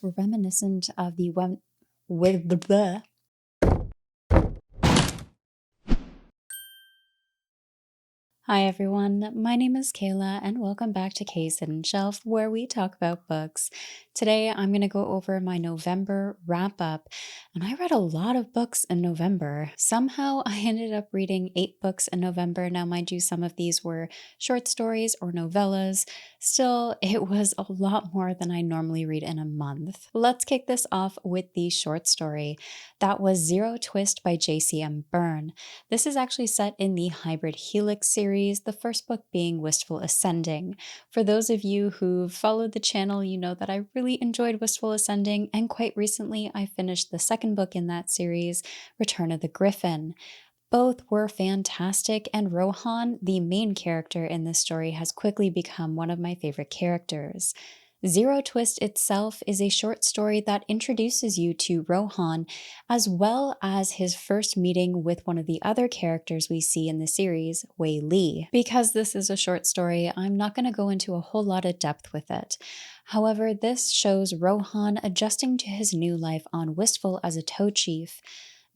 reminiscent of the one with the Hi everyone, my name is Kayla and welcome back to Kay's Hidden Shelf where we talk about books. Today I'm going to go over my November wrap up, and I read a lot of books in November. Somehow I ended up reading 8 books in November. Now mind you, some of these were short stories or novellas. Still, it was a lot more than I normally read in a month. Let's kick this off with the short story. That was Zero Twist by J.C.M. Byrne. This is actually set in the Hybrid Helix series, the first book being Wistful Ascending. For those of you who've followed the channel, you know that I really enjoyed Wistful Ascending, and quite recently I finished the second book in that series, Return of the Griffin. Both were fantastic, and Rohan, the main character in this story, has quickly become one of my favorite characters. Zero Twist itself is a short story that introduces you to Rohan, as well as his first meeting with one of the other characters we see in the series, Wei Li. Because this is a short story, I'm not going to go into a whole lot of depth with it. However, this shows Rohan adjusting to his new life on Wistful as a tow chief.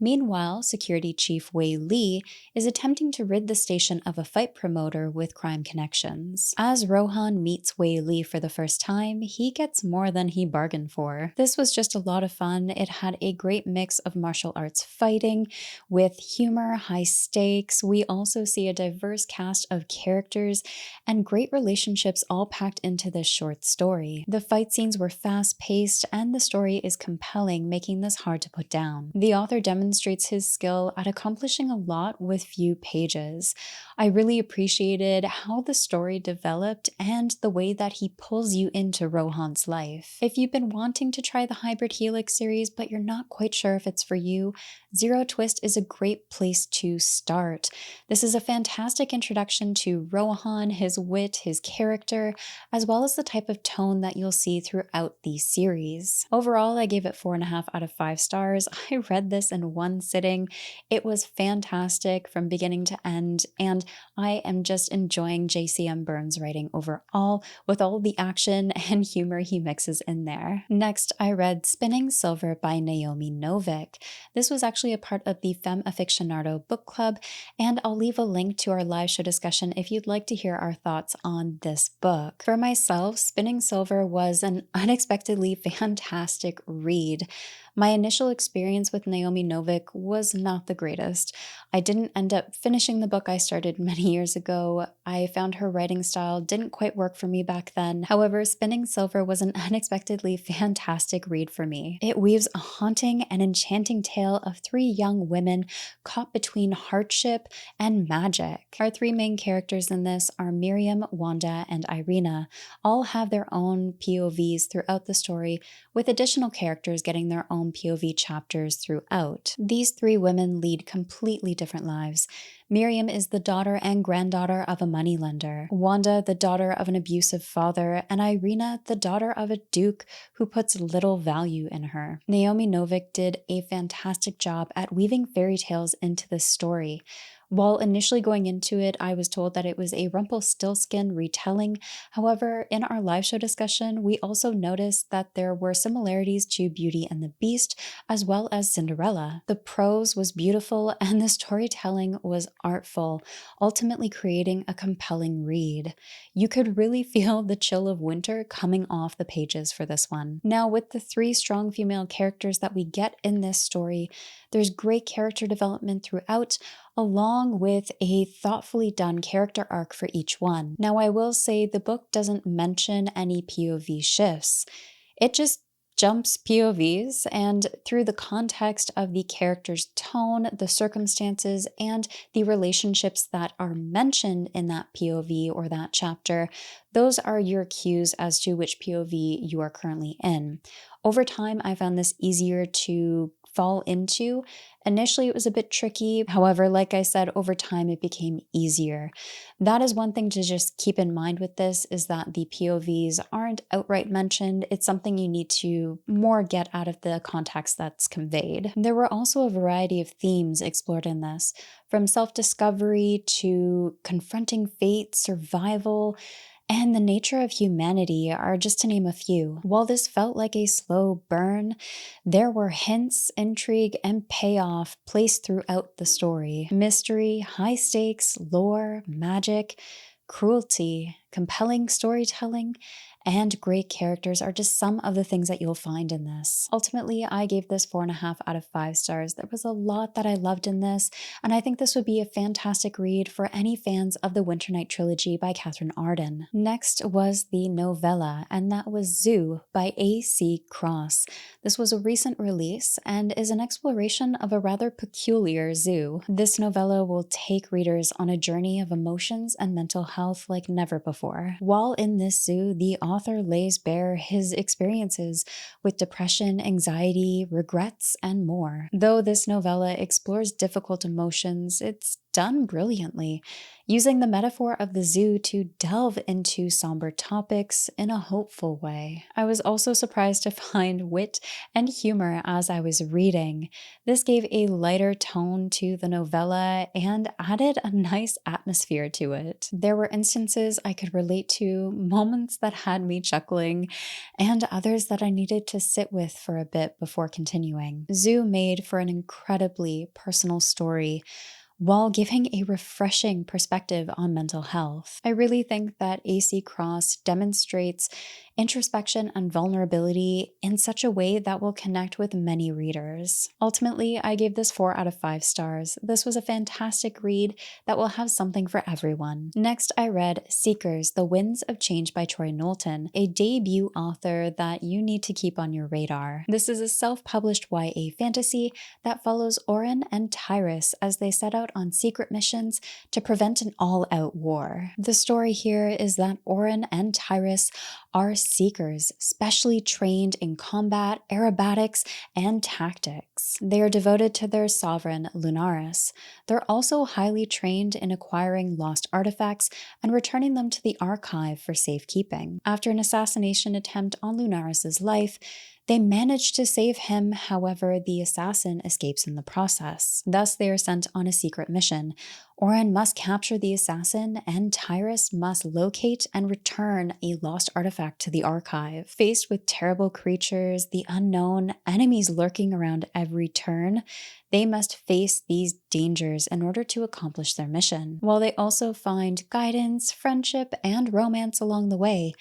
Meanwhile, Security Chief Wei Li is attempting to rid the station of a fight promoter with crime connections. As Rohan meets Wei Li for the first time, he gets more than he bargained for. This was just a lot of fun. It had a great mix of martial arts fighting with humor, high stakes. We also see a diverse cast of characters and great relationships all packed into this short story. The fight scenes were fast-paced and the story is compelling, making this hard to put down. The author demonstrates his skill at accomplishing a lot with few pages. I really appreciated how the story developed and the way that he pulls you into Rohan's life. If you've been wanting to try the Hybrid Helix series but you're not quite sure if it's for you, Zero Twist is a great place to start. This is a fantastic introduction to Rohan, his wit, his character, as well as the type of tone that you'll see throughout the series. Overall, I gave it 4.5 out of 5 stars. I read this in one sitting. It was fantastic from beginning to end, and I am just enjoying J.C.M. Byrne's writing overall with all the action and humor he mixes in there. Next, I read Spinning Silver by Naomi Novik. This was actually a part of the Femme Aficionado book club, and I'll leave a link to our live show discussion if you'd like to hear our thoughts on this book. For myself, Spinning Silver was an unexpectedly fantastic read. My initial experience with Naomi Novik was not the greatest. I didn't end up finishing the book I started many years ago. I found her writing style didn't quite work for me back then. However, Spinning Silver was an unexpectedly fantastic read for me. It weaves a haunting and enchanting tale of 3 young women caught between hardship and magic. Our 3 main characters in this are Miriam, Wanda, and Irina. All have their own POVs throughout the story, with additional characters getting their own POV chapters throughout. These 3 women lead completely different lives. Miriam is the daughter and granddaughter of a moneylender, Wanda the daughter of an abusive father, and Irina the daughter of a duke who puts little value in her. Naomi Novik did a fantastic job at weaving fairy tales into this story. While initially going into it, I was told that it was a Rumpelstiltskin retelling. However, in our live show discussion, we also noticed that there were similarities to Beauty and the Beast, as well as Cinderella. The prose was beautiful and the storytelling was artful, ultimately creating a compelling read. You could really feel the chill of winter coming off the pages for this one. Now, with the 3 strong female characters that we get in this story, there's great character development throughout, along with a thoughtfully done character arc for each one. Now, I will say the book doesn't mention any POV shifts. It just jumps POVs, and through the context of the character's tone, the circumstances, and the relationships that are mentioned in that POV or that chapter, those are your cues as to which POV you are currently in. Over time, I found this easier to fall into. Initially, it was a bit tricky. However, like I said, over time, it became easier. That is one thing to just keep in mind with this, is that the POVs aren't outright mentioned. It's something you need to more get out of the context that's conveyed. There were also a variety of themes explored in this, from self-discovery to confronting fate, survival, and the nature of humanity are just to name a few. While this felt like a slow burn, there were hints, intrigue, and payoff placed throughout the story. Mystery, high stakes, lore, magic, cruelty, compelling storytelling, and great characters are just some of the things that you'll find in this. Ultimately, I gave this 4.5 out of 5 stars. There was a lot that I loved in this, and I think this would be a fantastic read for any fans of the Winter Night trilogy by Catherine Arden. Next was the novella, and that was Zoo by A.C. Cross. This was a recent release and is an exploration of a rather peculiar zoo. This novella will take readers on a journey of emotions and mental health like never before. While in this zoo, the author lays bare his experiences with depression, anxiety, regrets, and more. Though this novella explores difficult emotions, it's done brilliantly, using the metaphor of the zoo to delve into somber topics in a hopeful way. I was also surprised to find wit and humor as I was reading. This gave a lighter tone to the novella and added a nice atmosphere to it. There were instances I could relate to, moments that had me chuckling, and others that I needed to sit with for a bit before continuing. Zoo made for an incredibly personal story, while giving a refreshing perspective on mental health. I really think that A.C. Cross demonstrates introspection and vulnerability in such a way that will connect with many readers. Ultimately, I gave this 4 out of 5 stars. This was a fantastic read that will have something for everyone. Next, I read Seekers: The Winds of Change by Troy Knowlton, a debut author that you need to keep on your radar. This is a self-published YA fantasy that follows Oren and Tyrus as they set out on secret missions to prevent an all-out war. The story here is that Oren and Tyrus are seekers, specially trained in combat, aerobatics, and tactics. They are devoted to their sovereign, Lunaris. They're also highly trained in acquiring lost artifacts and returning them to the archive for safekeeping. After an assassination attempt on Lunaris's life, they manage to save him, however, the assassin escapes in the process. Thus, they are sent on a secret mission. Oren must capture the assassin, and Tyrus must locate and return a lost artifact to the archive. Faced with terrible creatures, the unknown, enemies lurking around every turn, they must face these dangers in order to accomplish their mission. While they also find guidance, friendship, and romance along the way,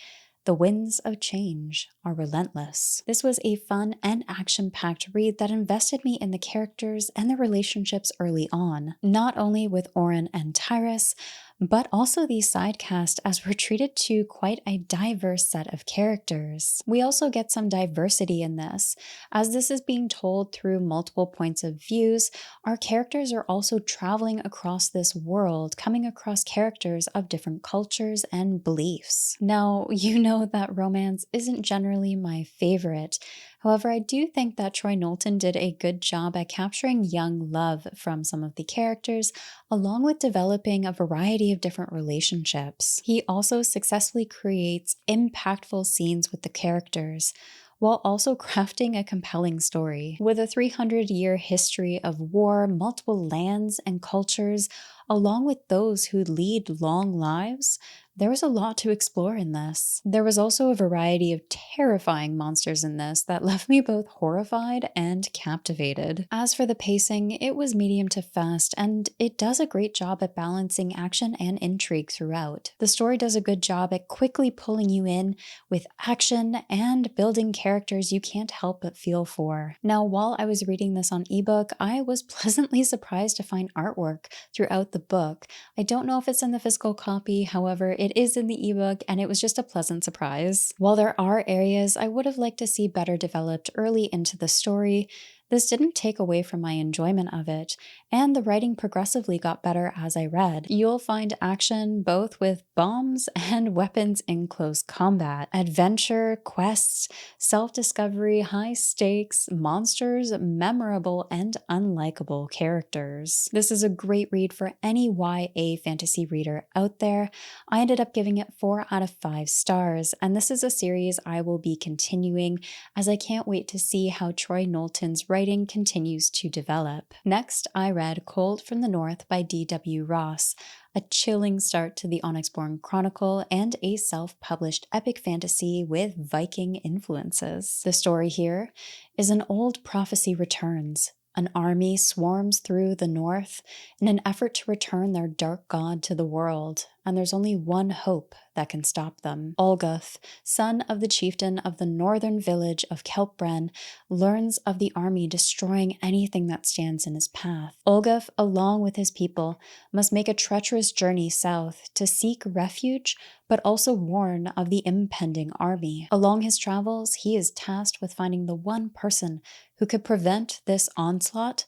the winds of change are relentless. This was a fun and action-packed read that invested me in the characters and the relationships early on, not only with Oren and Tyrus, but also the side cast, as we're treated to quite a diverse set of characters. We also get some diversity in this. As this is being told through multiple points of views, our characters are also traveling across this world, coming across characters of different cultures and beliefs. Now, you know that romance isn't generally my favorite. However, I do think that Troy Knowlton did a good job at capturing young love from some of the characters, along with developing a variety of different relationships. He also successfully creates impactful scenes with the characters, while also crafting a compelling story. With a 300-year history of war, multiple lands and cultures, along with those who lead long lives, there was a lot to explore in this. There was also a variety of terrifying monsters in this that left me both horrified and captivated. As for the pacing, it was medium to fast, and it does a great job at balancing action and intrigue throughout. The story does a good job at quickly pulling you in with action and building characters you can't help but feel for. Now, while I was reading this on ebook, I was pleasantly surprised to find artwork throughout the book. I don't know if it's in the physical copy, however, it is in the ebook, and it was just a pleasant surprise. While there are areas I would have liked to see better developed early into the story, this didn't take away from my enjoyment of it, and the writing progressively got better as I read. You'll find action both with bombs and weapons in close combat, adventure, quests, self-discovery, high stakes, monsters, memorable and unlikable characters. This is a great read for any YA fantasy reader out there. I ended up giving it 4 out of 5 stars, and this is a series I will be continuing, as I can't wait to see how Troy Knowlton's writing writing continues to develop. Next, I read Cold from the North by D.W. Ross, a chilling start to the Onyxborn Chronicle and a self-published epic fantasy with Viking influences. The story here is an old prophecy returns. An army swarms through the north in an effort to return their dark god to the world, and there's only one hope that can stop them. Olguth, son of the chieftain of the northern village of Kelpbren, learns of the army destroying anything that stands in his path. Olguth, along with his people, must make a treacherous journey south to seek refuge, but also warn of the impending army. Along his travels, he is tasked with finding the one person who could prevent this onslaught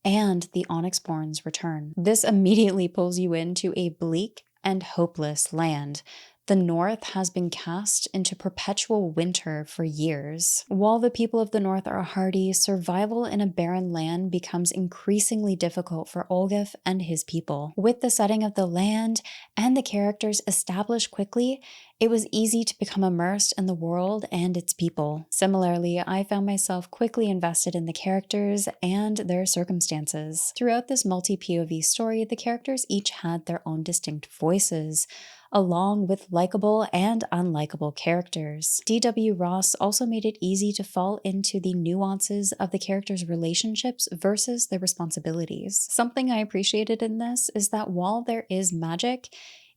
and the Onyxborn's return. This immediately pulls you into a bleak and hopeless land. The North has been cast into perpetual winter for years. While the people of the North are hardy, survival in a barren land becomes increasingly difficult for Olguth and his people. With the setting of the land and the characters established quickly, it was easy to become immersed in the world and its people. Similarly, I found myself quickly invested in the characters and their circumstances. Throughout this multi-POV story, the characters each had their own distinct voices, along with likable and unlikable characters. D.W. Ross also made it easy to fall into the nuances of the characters' relationships versus their responsibilities. Something I appreciated in this is that while there is magic,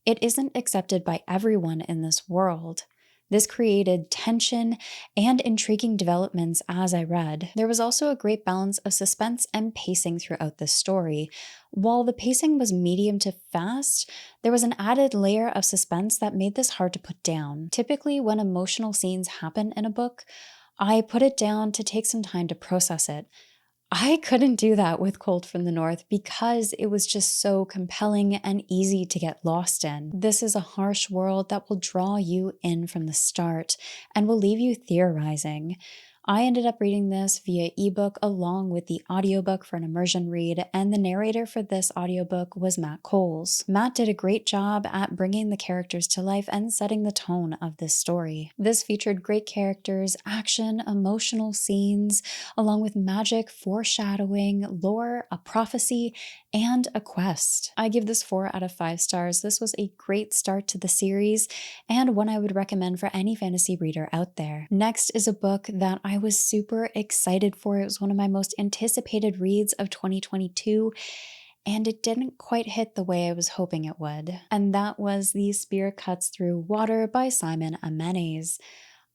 it isn't accepted by everyone in this world. This created tension and intriguing developments as I read. There was also a great balance of suspense and pacing throughout the story. While the pacing was medium to fast, there was an added layer of suspense that made this hard to put down. Typically, when emotional scenes happen in a book, I put it down to take some time to process it. I couldn't do that with Cold from the North because it was just so compelling and easy to get lost in. This is a harsh world that will draw you in from the start and will leave you theorizing. I ended up reading this via ebook along with the audiobook for an immersion read, and the narrator for this audiobook was Matt Coles. Matt did a great job at bringing the characters to life and setting the tone of this story. This featured great characters, action, emotional scenes, along with magic, foreshadowing, lore, a prophecy, and a quest. I give this 4 out of 5 stars. This was a great start to the series and one I would recommend for any fantasy reader out there. Next is a book that I was super excited for. It was one of my most anticipated reads of 2022, and it didn't quite hit the way I was hoping it would. And that was The Spear Cuts Through Water by Simon Amenes.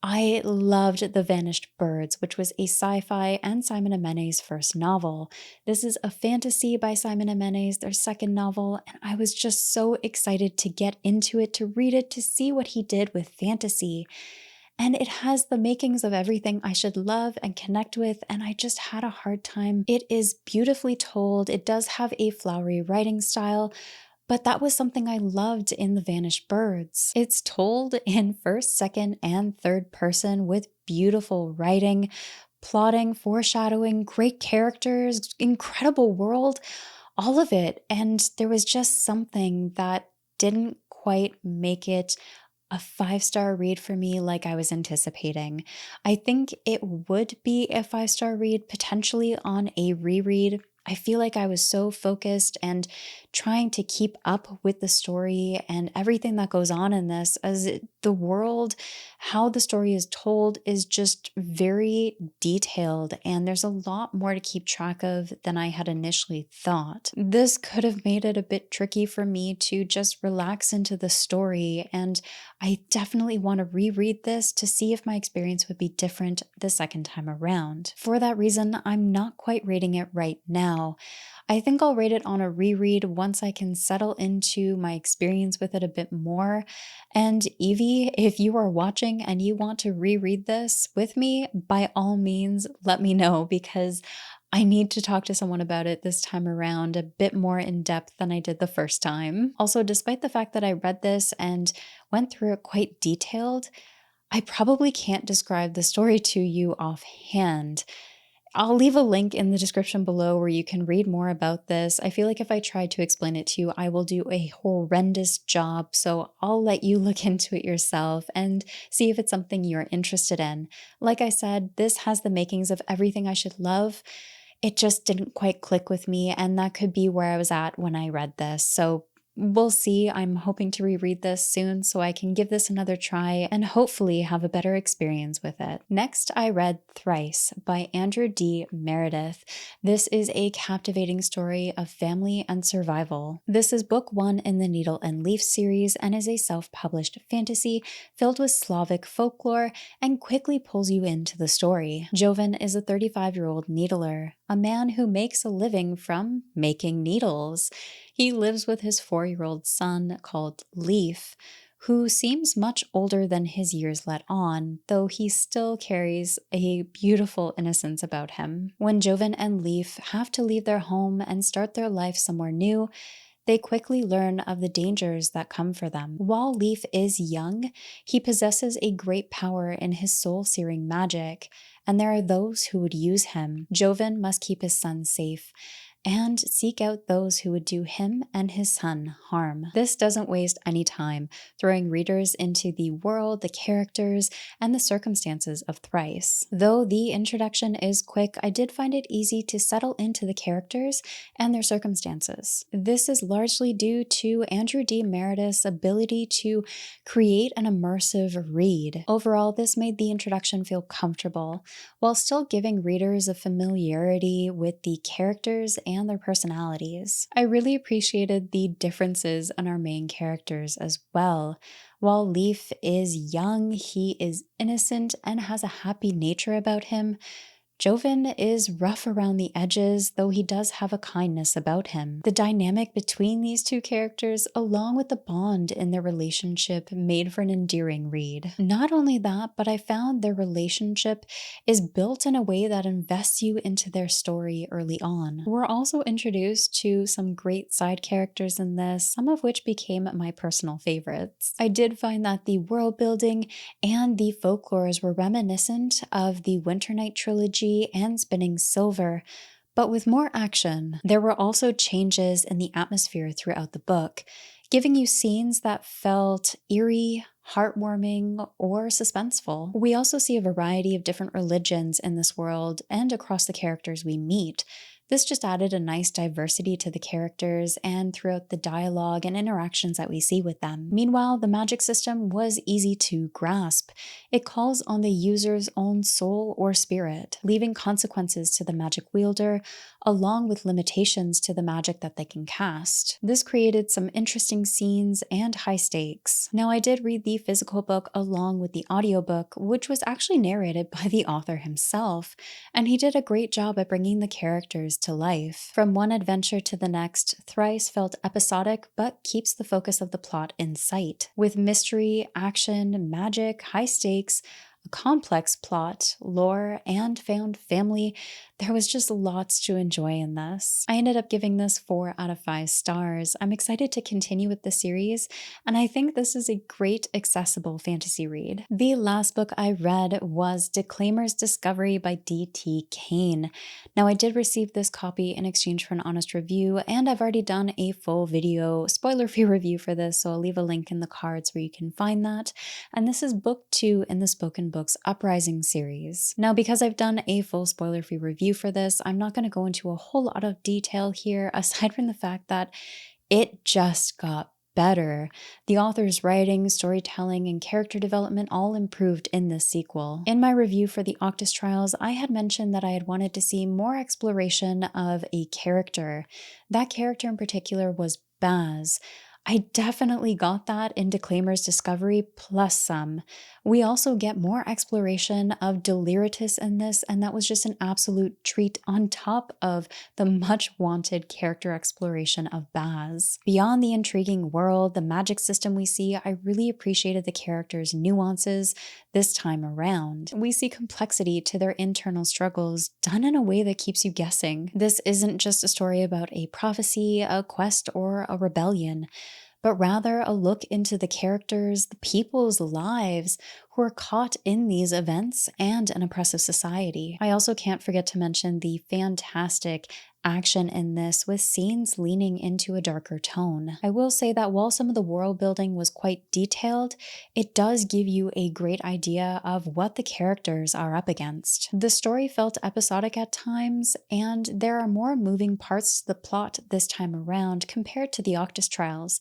I loved The Vanished Birds, which was a sci-fi and Simon Amenes' first novel. This is a fantasy by Simon Amenes, their second novel, and I was just so excited to get into it, to read it, to see what he did with fantasy. And it has the makings of everything I should love and connect with, and I just had a hard time. It is beautifully told. It does have a flowery writing style, but that was something I loved in The Vanished Birds. It's told in first, second, and third person with beautiful writing, plotting, foreshadowing, great characters, incredible world, all of it. And there was just something that didn't quite make it a 5-star read for me like I was anticipating. I think it would be a 5-star read potentially on a reread. I feel like I was so focused and trying to keep up with the story and everything that goes on in this, as the world, how the story is told is just very detailed, and there's a lot more to keep track of than I had initially thought. This could have made it a bit tricky for me to just relax into the story, and I definitely want to reread this to see if my experience would be different the second time around. For that reason, I'm not quite rating it right now. I think I'll rate it on a reread once I can settle into my experience with it a bit more. And Evie, if you are watching and you want to reread this with me, by all means, let me know, because I need to talk to someone about it this time around a bit more in depth than I did the first time. Also, despite the fact that I read this and went through it quite detailed, I probably can't describe the story to you offhand. I'll leave a link in the description below where you can read more about this. I feel like if I try to explain it to you, I will do a horrendous job, so I'll let you look into it yourself and see if it's something you're interested in. Like I said, this has the makings of everything I should love. It just didn't quite click with me, and that could be where I was at when I read this. So we'll see. I'm hoping to reread this soon so I can give this another try and hopefully have a better experience with it. Next, I read Thrice by Andrew D. Meredith. This is a captivating story of family and survival. This is book 1 in the Needle and Leaf series and is a self-published fantasy filled with Slavic folklore and quickly pulls you into the story. Jovan is a 35-year-old needler, a man who makes a living from making needles. He lives with his 4-year-old son called Leaf, who seems much older than his years let on, though he still carries a beautiful innocence about him. When Jovan and Leaf have to leave their home and start their life somewhere new, they quickly learn of the dangers that come for them. While Leaf is young, he possesses a great power in his soul-searing magic, and there are those who would use him. Jovan must keep his son safe and seek out those who would do him and his son harm. This doesn't waste any time, throwing readers into the world, the characters, and the circumstances of Thrice. Though the introduction is quick, I did find it easy to settle into the characters and their circumstances. This is largely due to Andrew D. Meredith's ability to create an immersive read. Overall, this made the introduction feel comfortable, while still giving readers a familiarity with the characters and their personalities. I really appreciated the differences in our main characters as well. While Leaf is young, he is innocent and has a happy nature about him. Jovan is rough around the edges, though he does have a kindness about him. The dynamic between these two characters, along with the bond in their relationship, made for an endearing read. Not only that, but I found their relationship is built in a way that invests you into their story early on. We're also introduced to some great side characters in this, some of which became my personal favorites. I did find that the world building and the folklores were reminiscent of the Winternight trilogy and Spinning Silver, but with more action. There were also changes in the atmosphere throughout the book, giving you scenes that felt eerie, heartwarming, or suspenseful. We also see a variety of different religions in this world and across the characters we meet. This just added a nice diversity to the characters and throughout the dialogue and interactions that we see with them. Meanwhile, the magic system was easy to grasp. It calls on the user's own soul or spirit, leaving consequences to the magic wielder, along with limitations to the magic that they can cast. This created some interesting scenes and high stakes. Now, I did read the physical book along with the audiobook, which was actually narrated by the author himself, and he did a great job at bringing the characters to life. From one adventure to the next, Thrice felt episodic but keeps the focus of the plot in sight. With mystery, action, magic, high stakes, a complex plot, lore, and found family, there was just lots to enjoy in this. I ended up giving this 4 out of 5 stars. I'm excited to continue with the series, and I think this is a great accessible fantasy read. The last book I read was Declaimer's Discovery by D.T. Kane. Now, I did receive this copy in exchange for an honest review, and I've already done a full video spoiler-free review for this, so I'll leave a link in the cards where you can find that. And this is book 2 in the Spoken Books Uprising series. Now, because I've done a full spoiler-free review for this, I'm not going to go into a whole lot of detail here, aside from the fact that it just got better. The author's writing, storytelling, and character development all improved in this sequel. In my review for the Octus Trials, I had mentioned that I had wanted to see more exploration of a character. That character in particular was Baz. I definitely got that in Declaimer's Discovery, plus some. We also get more exploration of Deliritus in this, and that was just an absolute treat on top of the much-wanted character exploration of Baz. Beyond the intriguing world, the magic system we see, I really appreciated the characters' nuances this time around. We see complexity to their internal struggles done in a way that keeps you guessing. This isn't just a story about a prophecy, a quest, or a rebellion, but rather a look into the characters, the people's lives who are caught in these events and an oppressive society. I also can't forget to mention the fantastic action in this with scenes leaning into a darker tone. I will say that while some of the world building was quite detailed, it does give you a great idea of what the characters are up against. The story felt episodic at times, and there are more moving parts to the plot this time around compared to the Octus Trials.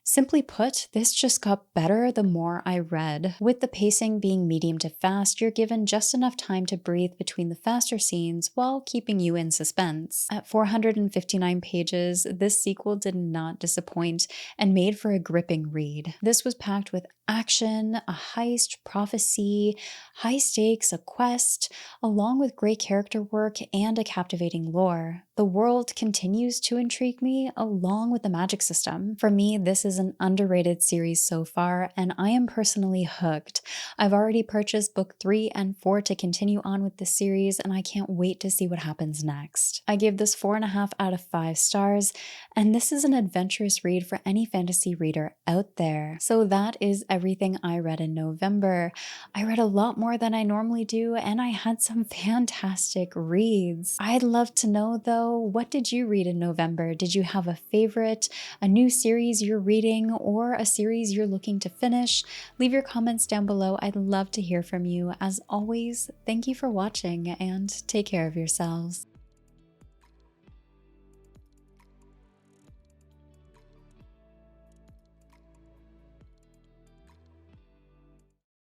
Simply put, this just got better the more I read. With the pacing being medium to fast, you're given just enough time to breathe between the faster scenes while keeping you in suspense. At 459 pages, this sequel did not disappoint and made for a gripping read. This was packed with action, a heist, prophecy, high stakes, a quest, along with great character work and a captivating lore. The world continues to intrigue me along with the magic system. For me, this is an underrated series so far, and I am personally hooked. I've already purchased book 3 and 4 to continue on with the series, and I can't wait to see what happens next. I give this 4.5 out of 5 stars, and this is an adventurous read for any fantasy reader out there. So that is everything I read in November. I read a lot more than I normally do, and I had some fantastic reads. I'd love to know though, what did you read in November? Did you have a favorite, a new series you're reading, or a series you're looking to finish? Leave your comments down below. I'd love to hear from you. As always, thank you for watching and take care of yourselves.